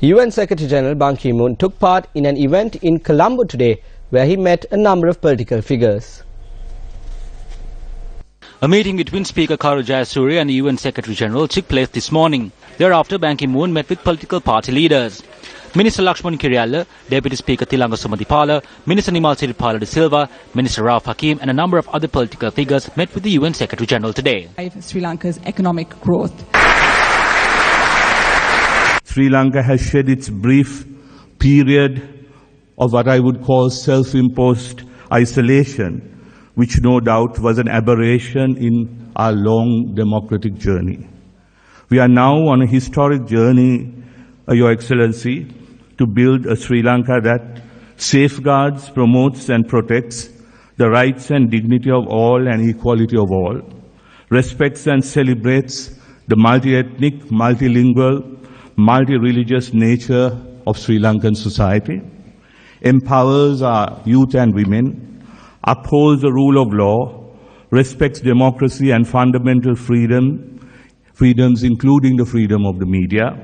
UN Secretary-General Ban Ki-moon took part in an event in Colombo today where he met a number of political figures. A meeting between Speaker Karu Jayasuriya and the UN Secretary-General took place this morning. Thereafter, Ban Ki-moon met with political party leaders. Minister Lakshman Kiriyalla, Deputy Speaker Tilanga Sumadipala, Minister Nimal Siripala de Silva, Minister Rauf Hakim and a number of other political figures met with the UN Secretary-General today. Sri Lanka's economic growth. Sri Lanka has shed its brief period of what I would call self-imposed isolation, which no doubt was an aberration in our long democratic journey. We are now on a historic journey, Your Excellency, to build a Sri Lanka that safeguards, promotes and protects the rights and dignity of all and equality of all, respects and celebrates the multi-ethnic, multilingual, multi-religious nature of Sri Lankan society, empowers our youth and women, upholds the rule of law, respects democracy and fundamental freedoms including the freedom of the media,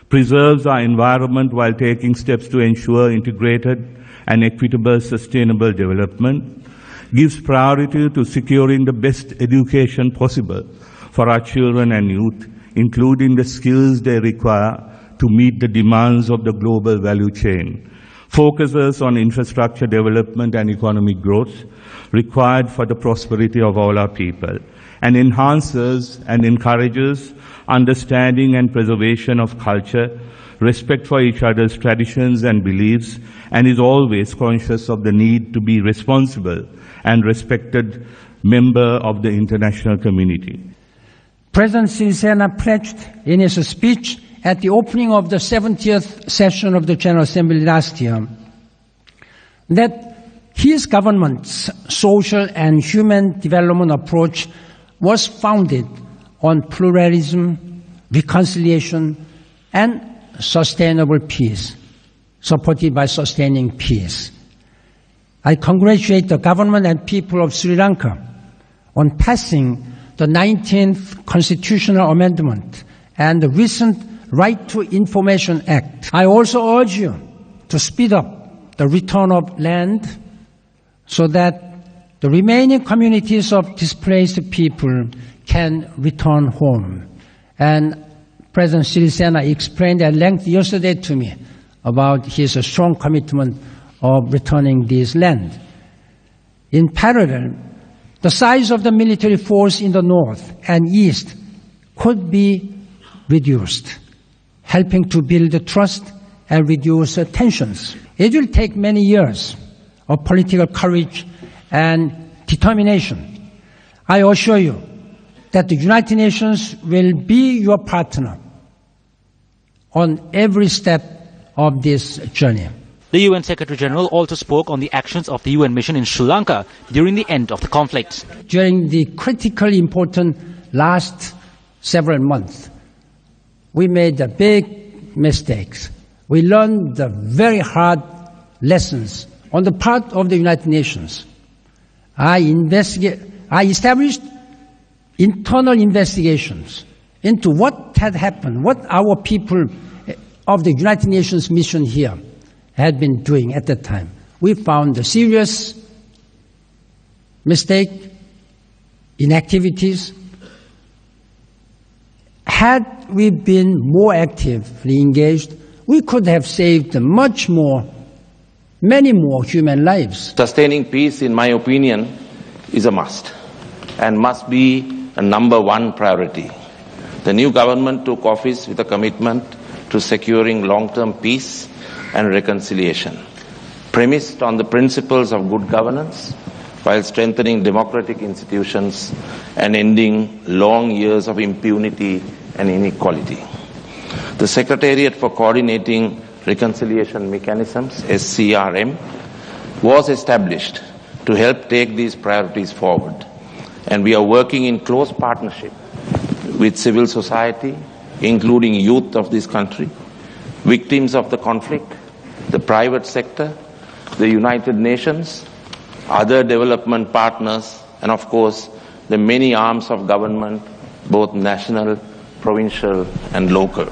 preserves our environment while taking steps to ensure integrated and equitable sustainable development, gives priority to securing the best education possible for our children and youth, including the skills they require to meet the demands of the global value chain, focuses on infrastructure development and economic growth required for the prosperity of all our people, and enhances and encourages understanding and preservation of culture, respect for each other's traditions and beliefs, and is always conscious of the need to be responsible and respected member of the international community. President Sirisena pledged in his speech at the opening of the 70th session of the General Assembly last year that his government's social and human development approach was founded on pluralism, reconciliation, and sustainable peace, supported by sustaining peace. I congratulate the government and people of Sri Lanka on passing the 19th Constitutional Amendment and the recent Right to Information Act. I also urge you to speed up the return of land so that the remaining communities of displaced people can return home. And President Sirisena explained at length yesterday to me about his strong commitment of returning this land. In parallel, the size of the military force in the north and east could be reduced, helping to build trust and reduce tensions. It will take many years of political courage and determination. I assure you that the United Nations will be your partner on every step of this journey. The UN Secretary-General also spoke on the actions of the UN mission in Sri Lanka during the end of the conflict. During the critically important last several months, we made big mistakes. We learned the very hard lessons on the part of the United Nations. I established internal investigations into what had happened, what our people of the United Nations mission here had been doing at that time. We found a serious mistake, inactivities. Had we been more actively engaged, we could have saved much more, many more human lives. Sustaining peace, in my opinion, is a must and must be a #1 priority. The new government took office with a commitment to securing long-term peace and reconciliation, premised on the principles of good governance while strengthening democratic institutions and ending long years of impunity and inequality. The Secretariat for Coordinating Reconciliation Mechanisms, SCRM, was established to help take these priorities forward, and we are working in close partnership with civil society, including youth of this country, victims of the conflict, the private sector, the United Nations, other development partners, and of course, the many arms of government, both national, provincial, and local.